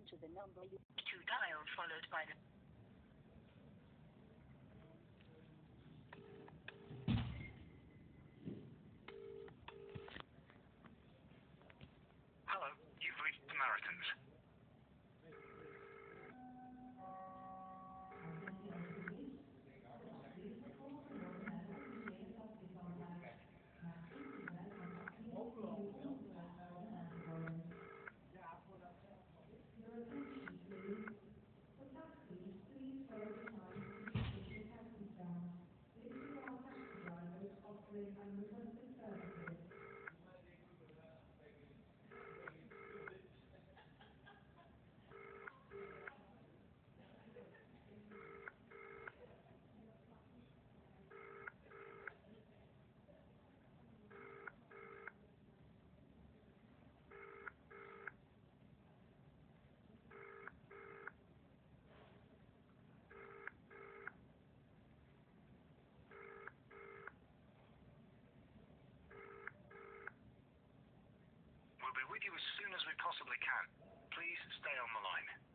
enter the number you to dial followed by the... Hello, you've reached Samaritans. We'll be with you as soon as we possibly can. Please stay on the line.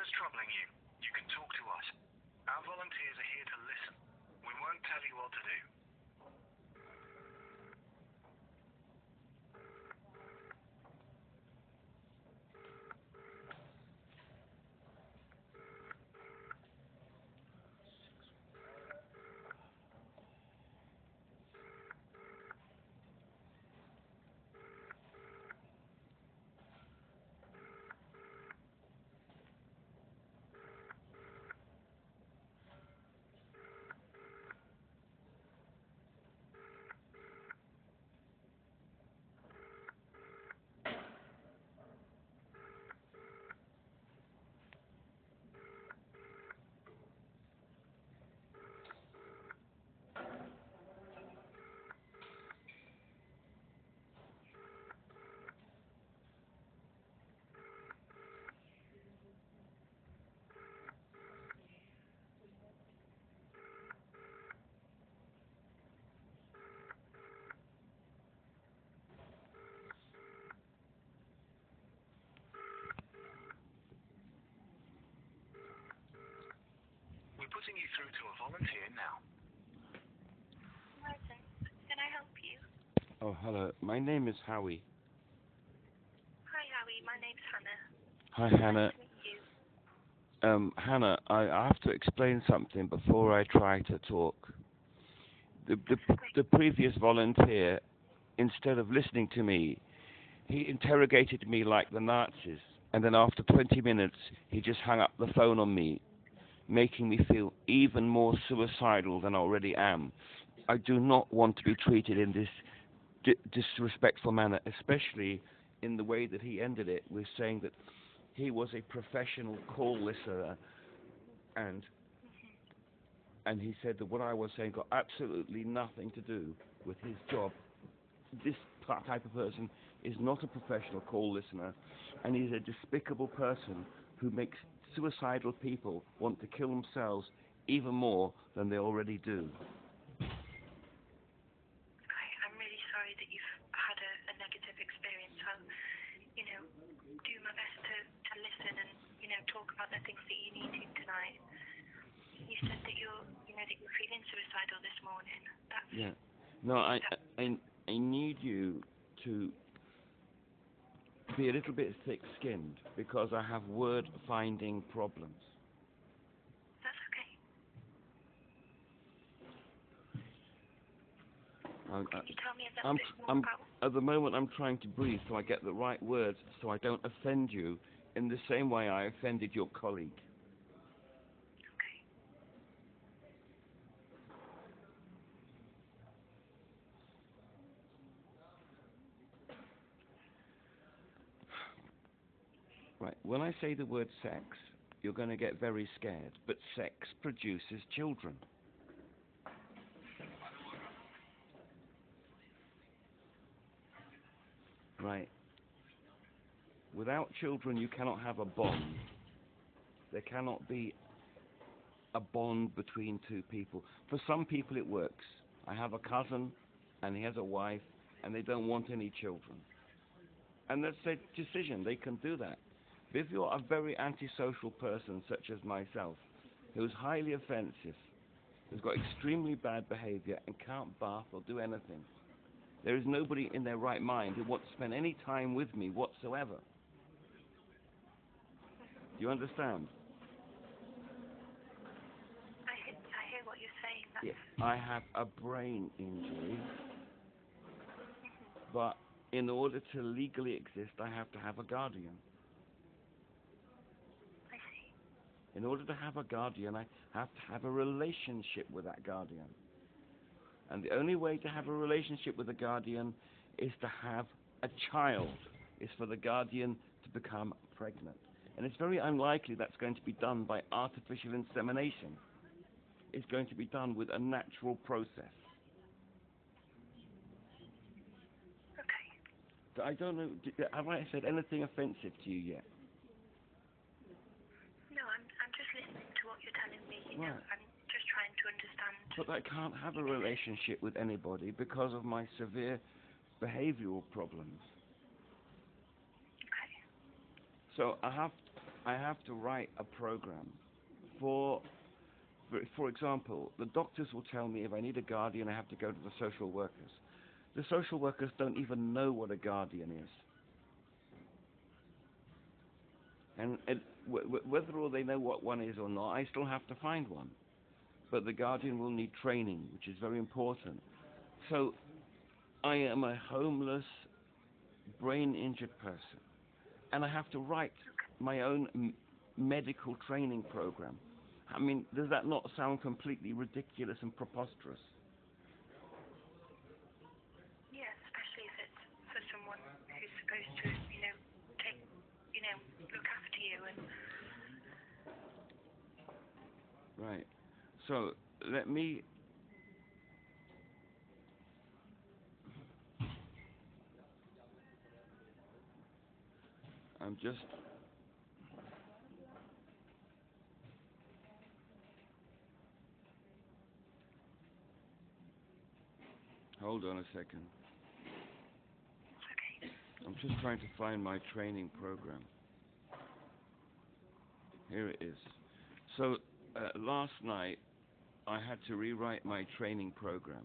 whatever's troubling you, you can talk to us. Our volunteers are here to listen. We won't tell you what to do. We're putting you through to a volunteer now. Martin, can I help you? Oh, hello. My name is Howie. Hi, Howie. My name's Hannah. Hi, Hannah. Nice to meet you. Hannah, I have to explain something before I try to talk. The previous volunteer, instead of listening to me, he interrogated me like the Nazis, and then after 20 minutes, he just hung up the phone on me, making me feel even more suicidal than I already am. I do not want to be treated in this disrespectful manner, especially in the way that he ended it, with saying that he was a professional call listener, and he said that what I was saying got absolutely nothing to do with his job. This type of person is not a professional call listener, and he's a despicable person who makes suicidal people want to kill themselves even more than they already do. I'm really sorry that you've had a negative experience. I'll, do my best to listen and, talk about the things that you need to tonight. You said that you're feeling suicidal this morning. That's... Yeah. No, I need you to be a little bit thick-skinned because I have word-finding problems. That's okay. Can you tell me a little bit more about... At the moment, I'm trying to breathe so I get the right words so I don't offend you in the same way I offended your colleague. Okay. Right, when I say the word sex, you're going to get very scared, but sex produces children. Right. Without children, you cannot have a bond. There cannot be a bond between two people. For some people, it works. I have a cousin, and he has a wife, and they don't want any children. And that's their decision. They can do that. But if you're a very antisocial person, such as myself, who's highly offensive, who's got extremely bad behavior, and can't bath or do anything, there is nobody in their right mind who wants to spend any time with me whatsoever. Do you understand? I hear what you're saying. That's... Yeah. I have a brain injury, but in order to legally exist, I have to have a guardian. I see. In order to have a guardian, I have to have a relationship with that guardian. And the only way to have a relationship with a guardian is to have a child, is for the guardian to become pregnant. And it's very unlikely that's going to be done by artificial insemination. It's going to be done with a natural process. Okay. So I don't know, have I said anything offensive to you yet? No, I'm just listening to what you're telling me. Right. I'm just trying to understand. But I can't have a relationship with anybody because of my severe behavioral problems. Okay. So I have I have to write a program for, for example, the doctors will tell me if I need a guardian, I have to go to the social workers. The social workers don't even know what a guardian is. And whether or they know what one is or not, I still have to find one. But the guardian will need training, which is very important. So I am a homeless, brain-injured person, and I have to write my own medical training program. I mean, does that not sound completely ridiculous and preposterous? Yeah, especially if it's for someone who's supposed to, take, look after you and. Right. So let me. I'm just. Hold on a second. Okay. I'm just trying to find my training program. Here it is. So last night I had to rewrite my training program,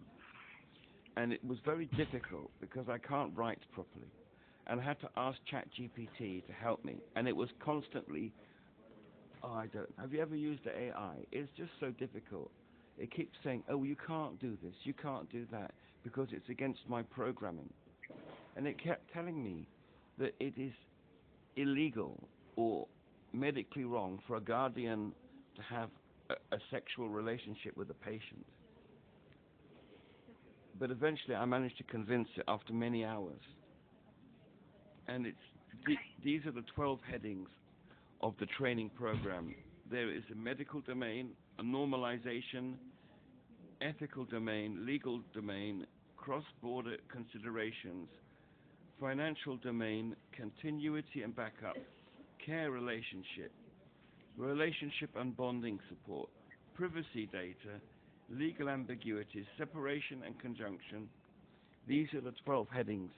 and it was very difficult because I can't write properly, and I had to ask ChatGPT to help me, and it was constantly. Oh, I don't. Have you ever used the AI? It's just so difficult. It keeps saying, "Oh, you can't do this. You can't do that because it's against my programming," and it kept telling me that it is illegal or medically wrong for a guardian to have a sexual relationship with a patient. But eventually I managed to convince it after many hours. And these are the 12 headings of the training program. There is a medical domain, a normalization, ethical domain, legal domain, cross-border considerations, financial domain, continuity and backup, care relationship, relationship and bonding support, privacy data, legal ambiguities, separation and conjunction. These are the 12 headings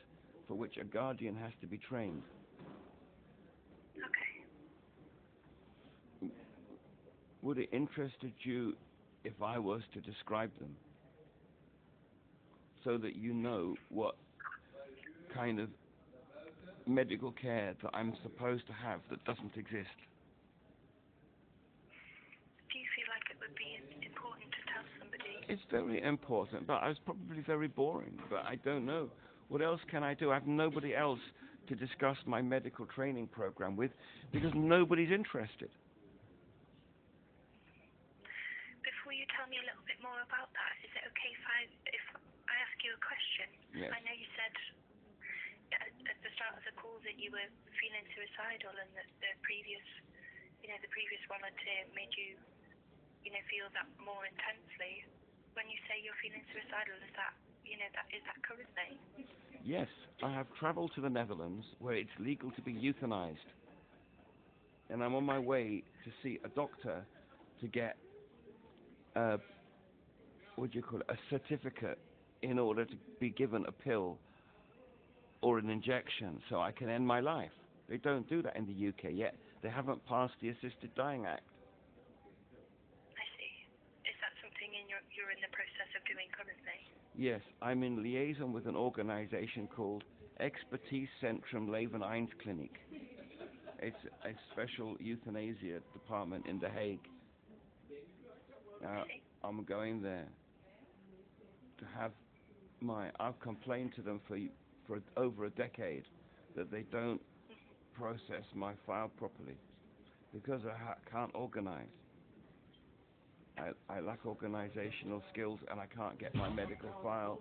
for which a guardian has to be trained. Okay. Would it interest you if I was to describe them so that you know what kind of medical care that I'm supposed to have that doesn't exist? Do you feel like it would be important to tell somebody? It's very important, but it's probably very boring, but I don't know. What else can I do? I have nobody else to discuss my medical training program with because nobody's interested. Before you tell me a little bit more about that, is it okay if I ask you a question? Yes. I know you said at the start of the call that you were feeling suicidal and that the previous volunteer made you, feel that more intensely. When you say you're feeling suicidal, is that currently? Yes, I have travelled to the Netherlands where it's legal to be euthanized. And I'm on my way to see a doctor to get a certificate in order to be given a pill or an injection so I can end my life. They don't do that in the UK yet. They haven't passed the Assisted Dying Act. I see. Is that something you're in the process of doing currently? Yes, I'm in liaison with an organization called Expertise Centrum Leven Eindsklinik. It's a special euthanasia department in The Hague. I'm going there to have I've complained to them for over a decade that they don't process my file properly because I can't organize. I lack organizational skills and I can't get my medical file,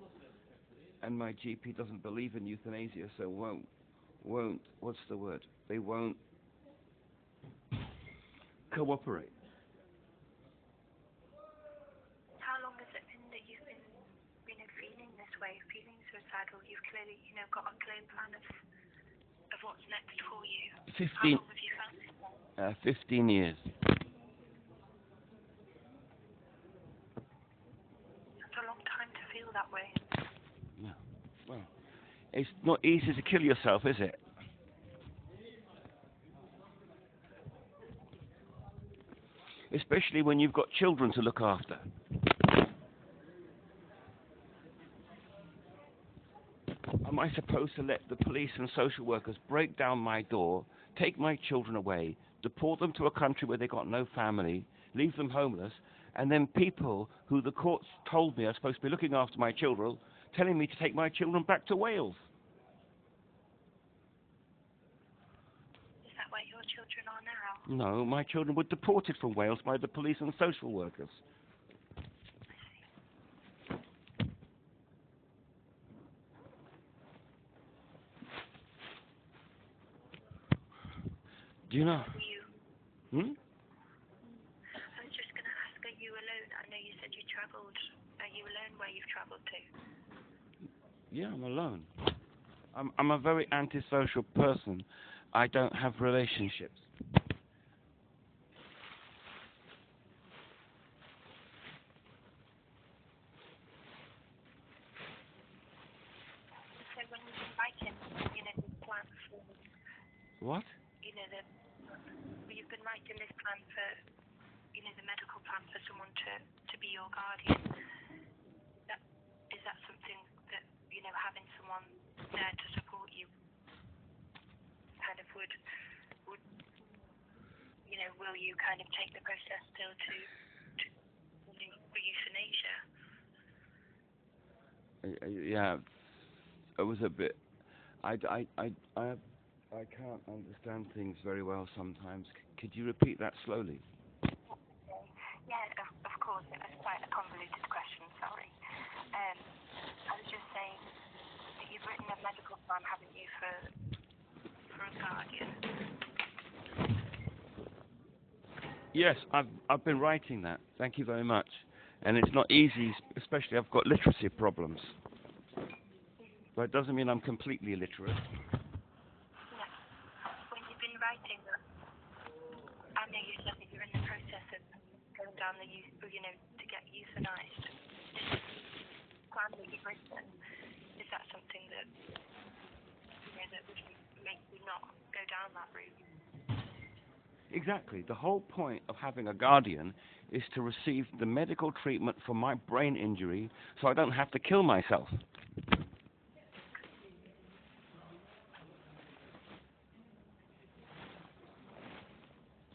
and my GP doesn't believe in euthanasia, so won't what's the word? They won't cooperate. How long has it been that you've been feeling this way, feeling suicidal? You've clearly, got a clear plan of what's next for you. 15. How long have you felt this way? 15 years. That's a long time to feel that way. Yeah. Well, it's not easy to kill yourself, is it? especially when you've got children to look after. Am I supposed to let the police and social workers break down my door, take my children away, deport them to a country where they've got no family, leave them homeless, and then people who the courts told me are supposed to be looking after my children, telling me to take my children back to Wales? Is that where your children are now? No, my children were deported from Wales by the police and social workers. Do you know? You, Hmm? I was just going to ask, are you alone? I know you said you travelled. Are you alone where you've travelled to? Yeah, I'm alone. I'm a very antisocial person. I don't have relationships. So when you've been writing, this plan for, What? you've been writing this plan for, the medical plan for someone to be your guardian. Is that something that, having someone there to support you kind of would will you kind of take the process still to euthanasia? Yeah, it was a bit. I can't understand things very well sometimes. Could you repeat that slowly? Yeah, of course. It was quite a convoluted question, sorry. I was just saying that you've written a medical plan, haven't you, for a guardian? Yes, I've been writing that. Thank you very much. And it's not easy, especially I've got literacy problems. But it doesn't mean I'm completely illiterate. No. When you've been writing that, I know you said that you're in the process of going down to get euthanized. This plan that you've written, is that something that, that would make you not go down that route? Exactly. The whole point of having a guardian is to receive the medical treatment for my brain injury so I don't have to kill myself.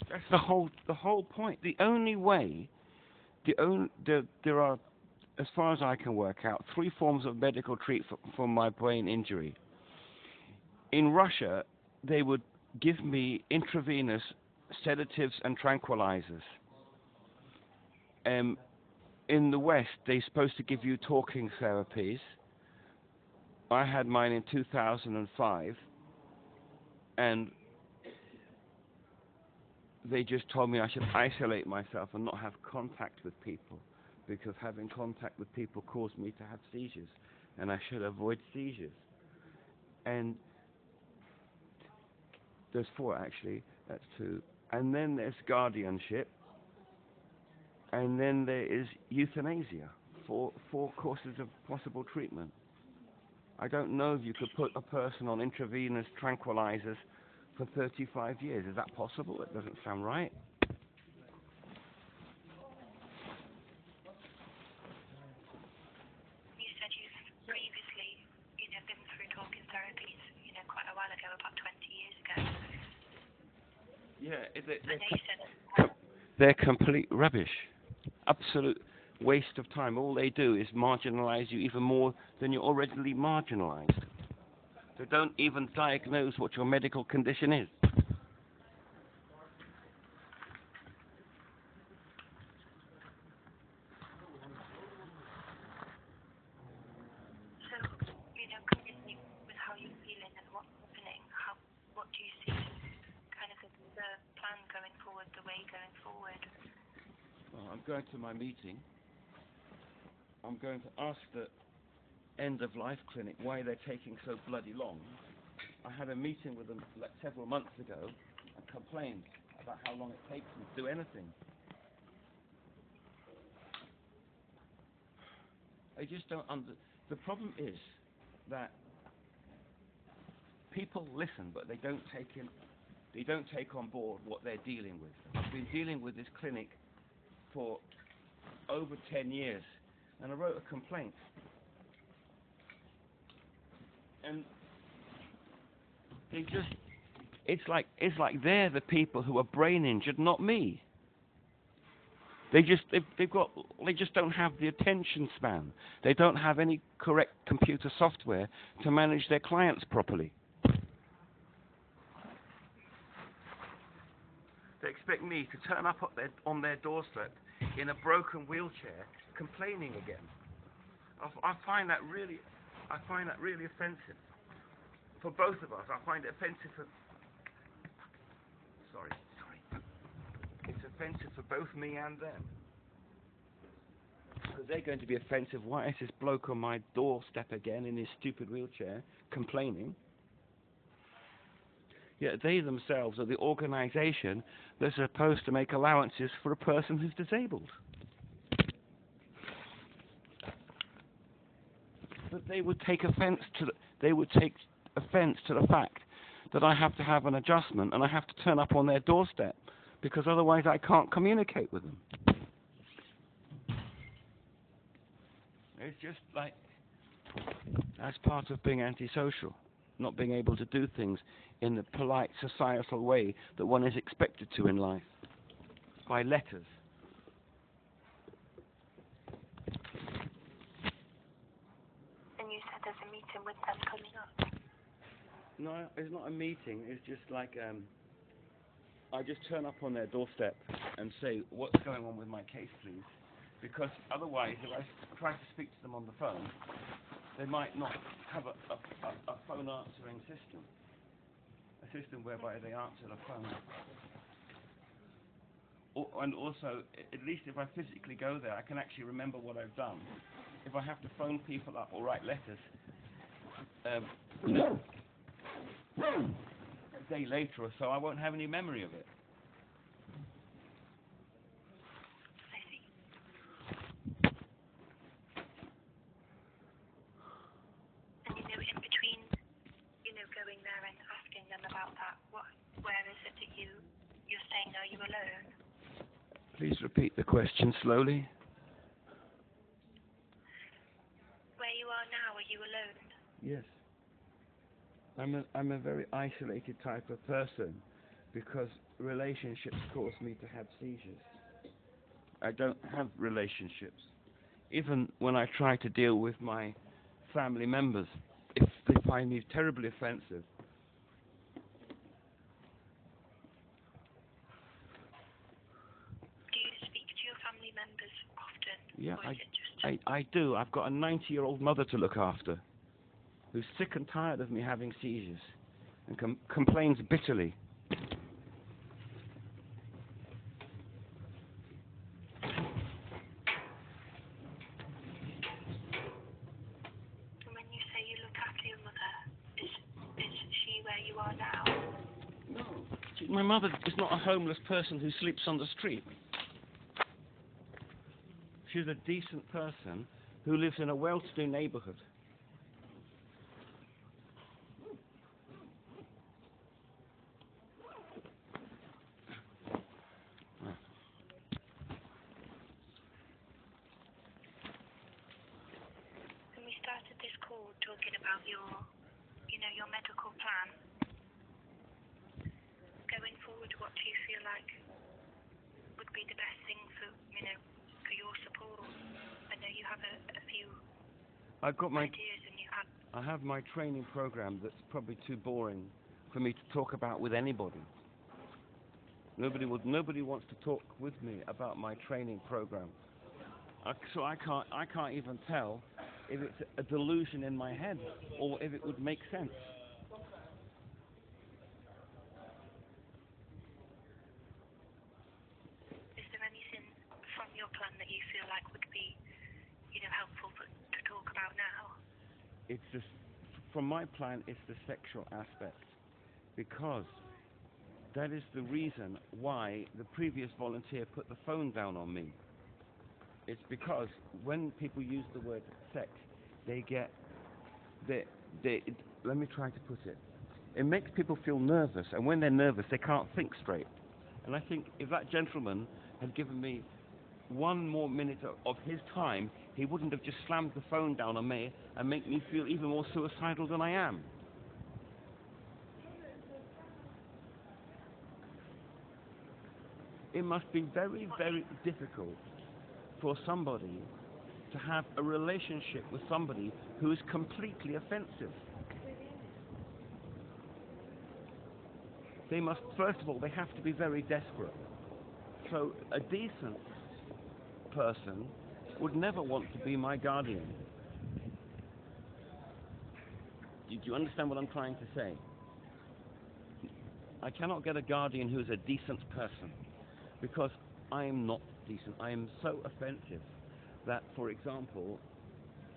That's the whole point. The only way, there are, as far as I can work out, 3 forms of medical treatment for my brain injury. In Russia, they would give me intravenous sedatives and tranquilizers. In the West, they're supposed to give you talking therapies. I had mine in 2005, and they just told me I should isolate myself and not have contact with people, because having contact with people caused me to have seizures, and I should avoid seizures. And there's 4 actually, that's 2. And then there's guardianship, and then there is euthanasia, 4 courses of possible treatment. I don't know if you could put a person on intravenous tranquilizers for 35 years. Is that possible? It doesn't sound right. You said you've previously, been through talking therapies, quite a while ago, about 20 years ago. Yeah, they're complete rubbish. Absolute waste of time. All they do is marginalize you even more than you're already marginalized. They don't even diagnose what your medical condition is. So, currently with how you're feeling and what's happening, what do you see kind of the plan going forward, the way going forward? Well, I'm going to my meeting. I'm going to ask the end-of-life clinic why they're taking so bloody long. I had a meeting with them several months ago and complained about how long it takes them to do anything. I just don't The problem is that people listen, but they don't take on board what they're dealing with. I've been dealing with this clinic for over 10 years, and I wrote a complaint. And it's like they're the people who are brain injured, not me. They just don't have the attention span. They don't have any correct computer software to manage their clients properly. They expect me to turn up on their doorstep in a broken wheelchair, complaining again. I find that really offensive for both of us. I find it offensive for. Sorry. It's offensive for both me and them. Because they're going to be offensive. Why is this bloke on my doorstep again in his stupid wheelchair complaining? Yet they themselves are the organisation that's supposed to make allowances for a person who's disabled. But they would take offence to the fact that I have to have an adjustment and I have to turn up on their doorstep, because otherwise I can't communicate with them. It's just like, that's part of being antisocial, not being able to do things in the polite societal way that one is expected to in life, by letters. And you said there's a meeting with them coming up? No, it's not a meeting, it's just like, I just turn up on their doorstep and say, what's going on with my case, please? Because otherwise, if I try to speak to them on the phone, they might not have a phone answering system. A system whereby they answer the phone. And also, at least if I physically go there, I can actually remember what I've done. If I have to phone people up or write letters, a day later or so, I won't have any memory of it. Going there and asking them about that, where is it that you're saying, are you alone? Please repeat the question slowly. Where you are now, are you alone? Yes. I'm a very isolated type of person, because relationships cause me to have seizures. I don't have relationships. Even when I try to deal with my family members, if they find me terribly offensive. Do you speak to your family members often? Yeah, or is it just I do. I've got a 90-year-old mother to look after, who's sick and tired of me having seizures, and complains bitterly. When you say you look after your mother, is she where you are now? No. My mother is not a homeless person who sleeps on the street. She's a decent person who lives in a well-to-do neighborhood. When we started this call talking about your medical plan, going forward, what do you feel like would be the best thing for your support? I know you have a few ideas, and you have. I have my training program that's probably too boring for me to talk about with anybody. Nobody wants to talk with me about my training program. So I can't even tell if it's a delusion in my head or if it would make sense. Is there anything from your plan that you feel like would be, helpful to talk about now? It's just, from my plan, it's the sexual aspect, because that is the reason why the previous volunteer put the phone down on me. It's because when people use the word sex, they let me try to put it. It makes people feel nervous, and when they're nervous, they can't think straight. And I think if that gentleman had given me one more minute of his time, he wouldn't have just slammed the phone down on me and make me feel even more suicidal than I am. It must be very, very difficult for somebody to have a relationship with somebody who is completely offensive. They must, first of all, they have to be very desperate. So a decent person would never want to be my guardian. Do you understand what I'm trying to say? I cannot get a guardian who is a decent person, because I am not decent. I am so offensive that, for example,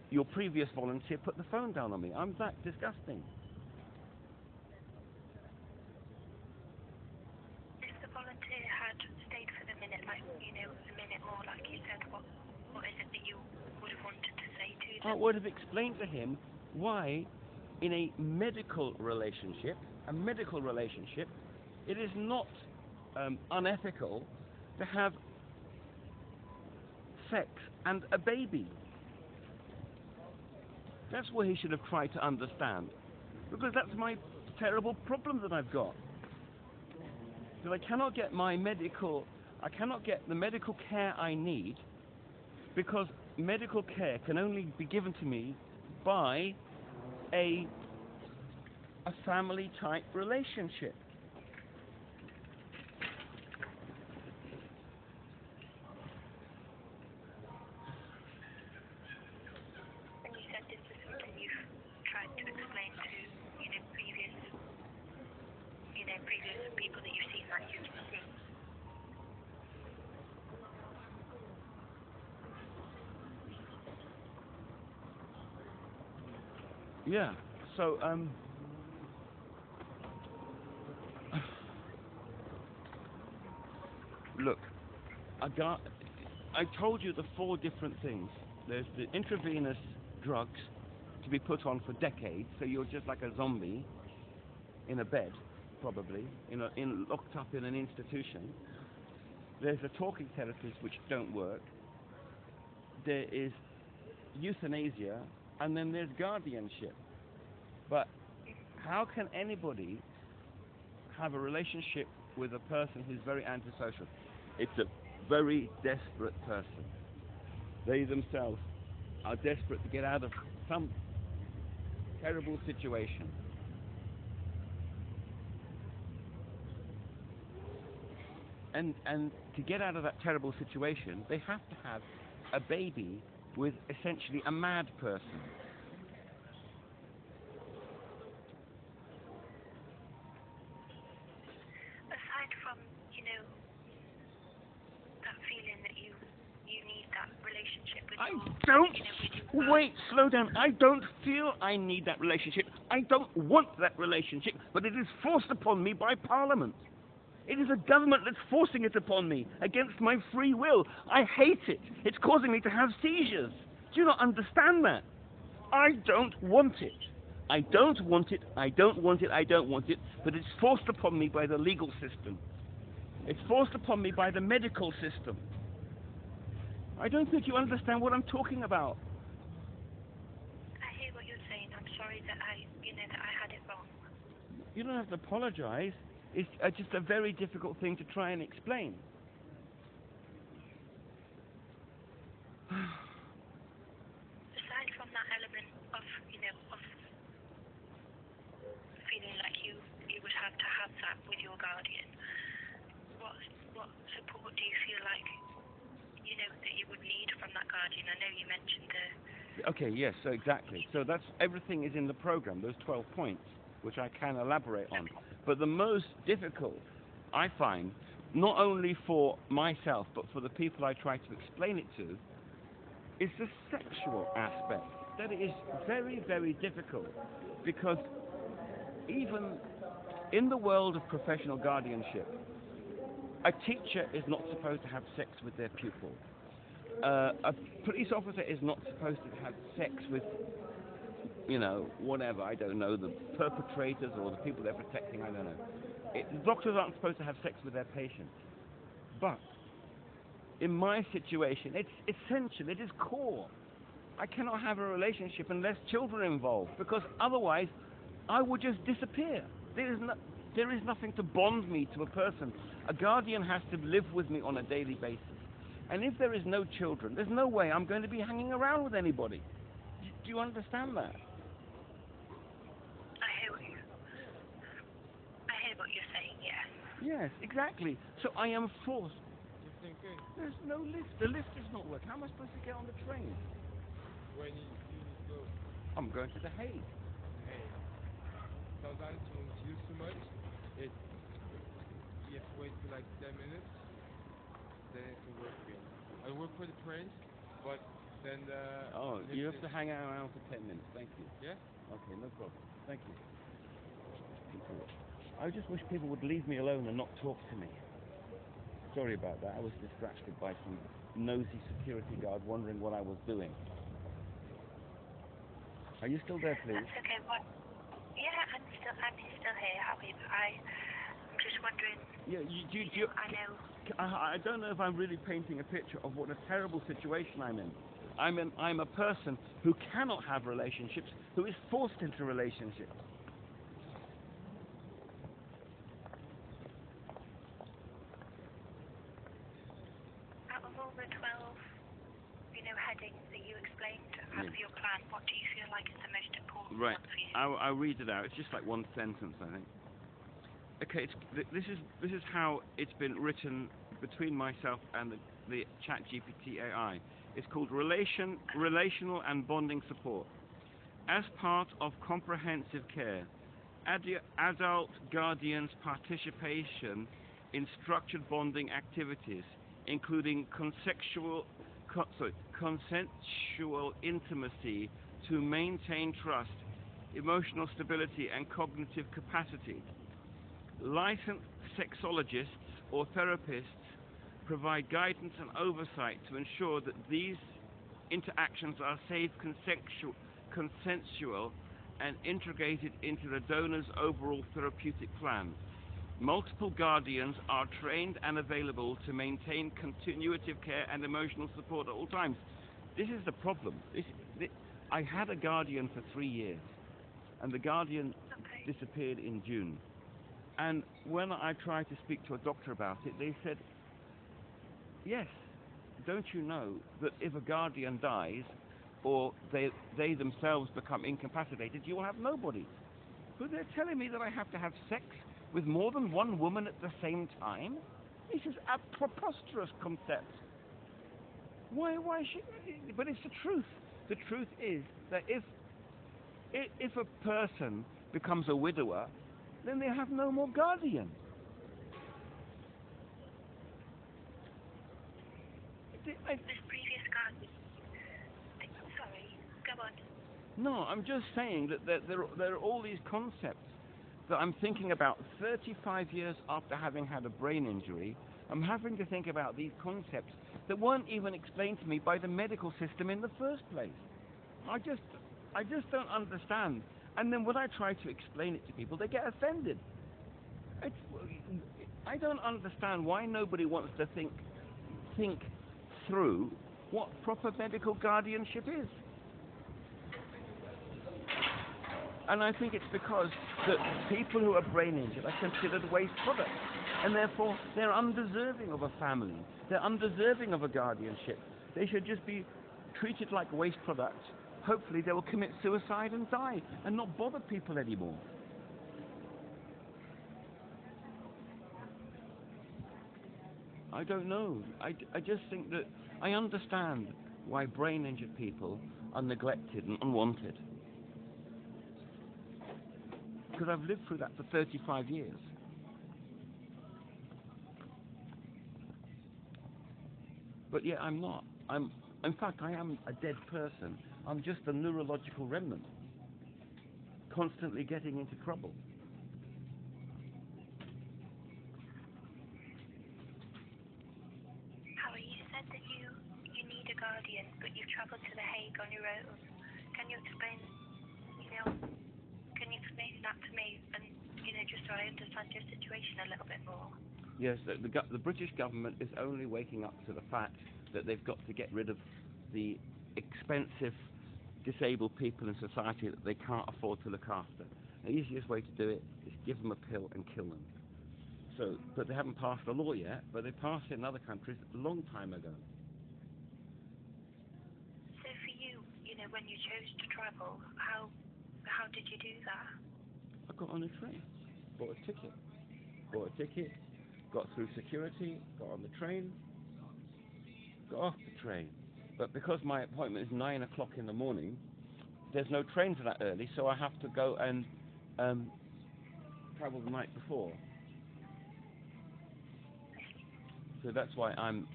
your previous volunteer put the phone down on me. I'm that disgusting. If the volunteer had stayed for the minute, like, a minute more, like you said, what is it that you would have wanted to say to them? I would have explained to him why, in a medical relationship, it is not unethical to have sex and a baby. That's what he should have tried to understand, because that's my terrible problem that I've got. That I cannot get the medical care I need, because medical care can only be given to me by a family type relationship. Previous people that you've seen, that you've seen. Yeah. So look, I told you the 4 different things. There's the intravenous drugs to be put on for decades, so you're just like a zombie in a bed, probably, locked up in an institution. There's the talking therapies which don't work. There is euthanasia, and then there's guardianship. But how can anybody have a relationship with a person who's very antisocial? It's a very desperate person. They themselves are desperate to get out of some terrible situation. And to get out of that terrible situation, they have to have a baby with essentially a mad person. Aside from, that feeling that you need that relationship with Wait, slow down. I don't feel I need that relationship. I don't want that relationship, but it is forced upon me by Parliament. It is a government that's forcing it upon me against my free will. I hate it. It's causing me to have seizures. Do you not understand that? I don't want it. I don't want it. I don't want it. I don't want it. But it's forced upon me by the legal system. It's forced upon me by the medical system. I don't think you understand what I'm talking about. I hear what you're saying. I'm sorry that I had it wrong. You don't have to apologize. It's just a very difficult thing to try and explain. Aside from that element of, of feeling like you would have to have that with your guardian, what support do you feel like, that you would need from that guardian? I know you mentioned the... Okay, yes, so exactly. So that's everything is in the program, those 12 points, which I can elaborate on. But the most difficult, I find, not only for myself, but for the people I try to explain it to, is the sexual aspect. That it is very, very difficult, because even in the world of professional guardianship, a teacher is not supposed to have sex with their pupil. A police officer is not supposed to have sex with, whatever, I don't know, the perpetrators or the people they're protecting, I don't know. Doctors aren't supposed to have sex with their patients. But in my situation, it's essential, it is core. I cannot have a relationship unless children are involved, because otherwise I would just disappear. There is nothing to bond me to a person. A guardian has to live with me on a daily basis. And if there is no children, there's no way I'm going to be hanging around with anybody. Do you understand that? I hear what you're saying, yes. Yes, exactly. So I am forced. There's no lift. The lift is not working. How am I supposed to get on the train? When you go, I'm going to The Hague. hey, sometimes when it's used too much, you have to wait for like 10 minutes, then it can work again. I work for the trains, but then the... Oh, you have to hang around for 10 minutes. Thank you. Yeah? Okay, no problem. Thank you. I just wish people would leave me alone and not talk to me. Sorry about that. I was distracted by some nosy security guard wondering what I was doing. Are you still there, please? That's okay. What? Yeah, I'm still here, Harvey. But I'm just wondering. Yeah, I know. I don't know if I'm really painting a picture of what a terrible situation I'm in. I'm a person who cannot have relationships, who is forced into relationships. Out of all the 12, headings that you explained out of your plan, what do you feel like is the most important Right. one for you? I'll read it out. It's just like one sentence, I think. Okay, this is how it's been written between myself and the ChatGPT AI. It's called Relational and Bonding Support. As part of comprehensive care, adult guardians' participation in structured bonding activities, including consensual intimacy to maintain trust, emotional stability, and cognitive capacity. Licensed sexologists or therapists provide guidance and oversight to ensure that these interactions are safe, consensual, and integrated into the donor's overall therapeutic plan. Multiple guardians are trained and available to maintain continuity of care and emotional support at all times. This is the problem. I had a guardian for 3 years, and the guardian disappeared in June. And when I tried to speak to a doctor about it, they said, yes, don't you know that if a guardian dies or they themselves become incapacitated, you will have nobody. But they're telling me that I have to have sex with more than one woman at the same time? This is a preposterous concept. Why should... But it's the truth. The truth is that if a person becomes a widower, then they have no more guardian. This previous guardian... Sorry, go on. No, I'm just saying that there are all these concepts that I'm thinking about 35 years after having had a brain injury. I'm having to think about these concepts that weren't even explained to me by the medical system in the first place. I just don't understand. And then when I try to explain it to people, they get offended. I don't understand why nobody wants to think through what proper medical guardianship is. And I think it's because that people who are brain injured are considered waste products, and therefore they're undeserving of a family. They're undeserving of a guardianship. They should just be treated like waste products. Hopefully they will commit suicide and die and not bother people anymore. I don't know. I just think that I understand why brain injured people are neglected and unwanted. Because I've lived through that for 35 years. But yet I'm not. In fact, I am a dead person. I'm just a neurological remnant, constantly getting into trouble. Harry, you said that you need a guardian, but you've travelled to The Hague on your own. Can you explain, can you explain that to me, and, just so I understand your situation a little bit more? Yes, the British government is only waking up to the fact that they've got to get rid of the expensive disabled people in society that they can't afford to look after. The easiest way to do it is give them a pill and kill them. So, but they haven't passed a law yet, but they passed it in other countries a long time ago. So for you, when you chose to travel, how did you do that? I got on a train, bought a ticket, got through security, got on the train, got off the train. But because my appointment is 9 o'clock in the morning, there's no trains that early, so I have to go and travel the night before. So that's why I'm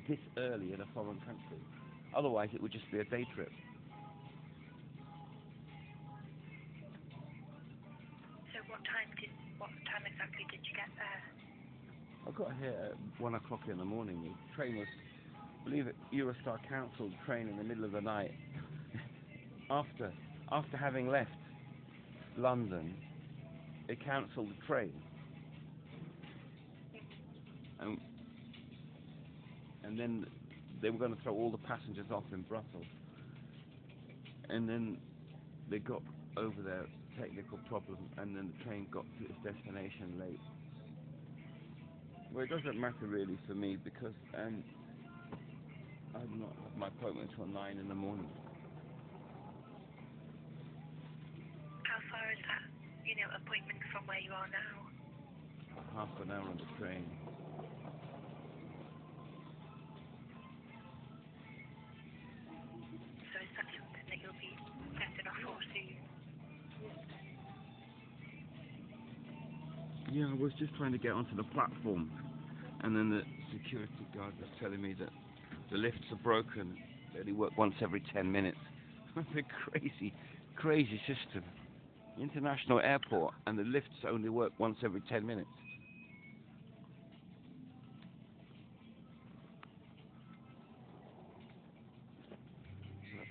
this early in a foreign country. Otherwise, it would just be a day trip. So what time exactly did you get there? I got here at 1 o'clock in the morning. The train was, believe it, Eurostar cancelled the train in the middle of the night. After having left London, they cancelled the train. And then they were going to throw all the passengers off in Brussels. And then they got over their technical problem, and then the train got to its destination late. Well, it doesn't matter really for me because I do not have my appointment until 9 in the morning. How far is that, appointment from where you are now? Half an hour on the train. So is that something that you'll be setting off for soon? Yeah, I was just trying to get onto the platform, and then the security guard was telling me that the lifts are broken. They only work once every 10 minutes. It's a crazy system. International airport, and the lifts only work once every 10 minutes.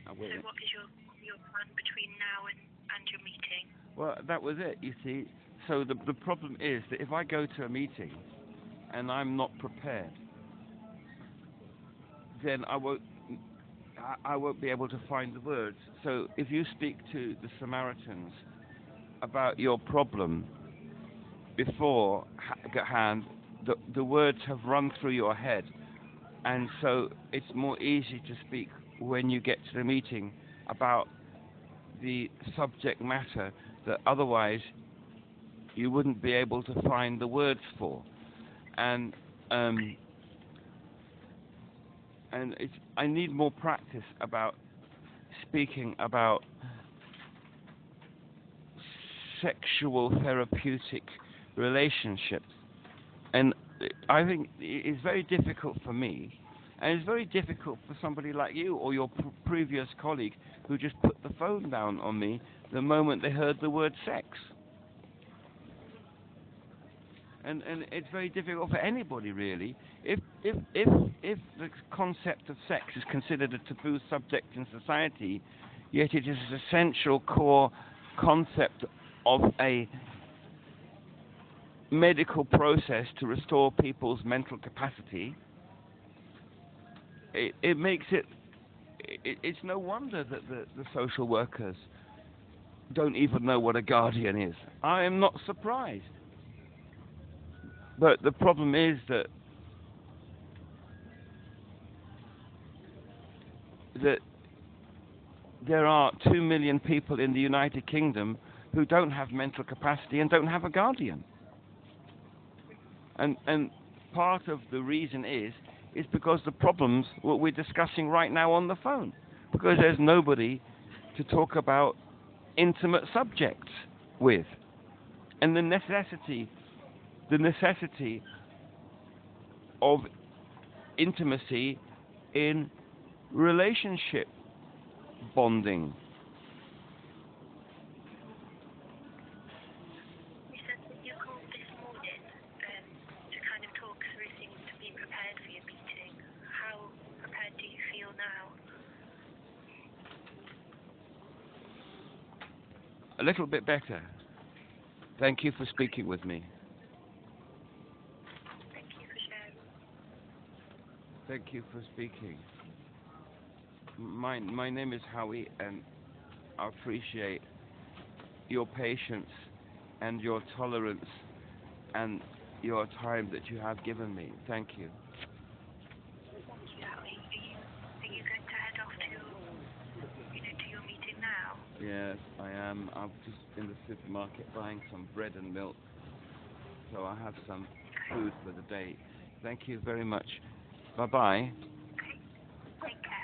So what is your plan between now and your meeting? Well, that was it, you see. So the problem is that if I go to a meeting and I'm not prepared, then I won't be able to find the words. So if you speak to the Samaritans about your problem beforehand, the words have run through your head, and so it's more easy to speak when you get to the meeting about the subject matter that otherwise you wouldn't be able to find the words for. And I need more practice about speaking about sexual therapeutic relationships. And I think it's very difficult for me, and it's very difficult for somebody like you or your previous colleague who just put the phone down on me the moment they heard the word sex. And it's very difficult for anybody really. If the concept of sex is considered a taboo subject in society, yet it is an essential core concept of a medical process to restore people's mental capacity, it makes it's no wonder that the social workers don't even know what a guardian is. I am not surprised. But the problem is that there are 2 million people in the United Kingdom who don't have mental capacity and don't have a guardian. And part of the reason is because the problems what we're discussing right now on the phone, because there's nobody to talk about intimate subjects with, and the necessity of intimacy in relationship bonding. You said that you called this morning to kind of talk through things to be prepared for your meeting. How prepared do you feel now? A little bit better. Thank you for speaking with me. Thank you for speaking. My name is Howie, and I appreciate your patience and your tolerance and your time that you have given me. Thank you. Yeah, are you going to head off to your meeting now? Yes, I am. I'm just in the supermarket buying some bread and milk, so I have some food for the day. Thank you very much. Bye-bye. Okay. Take care.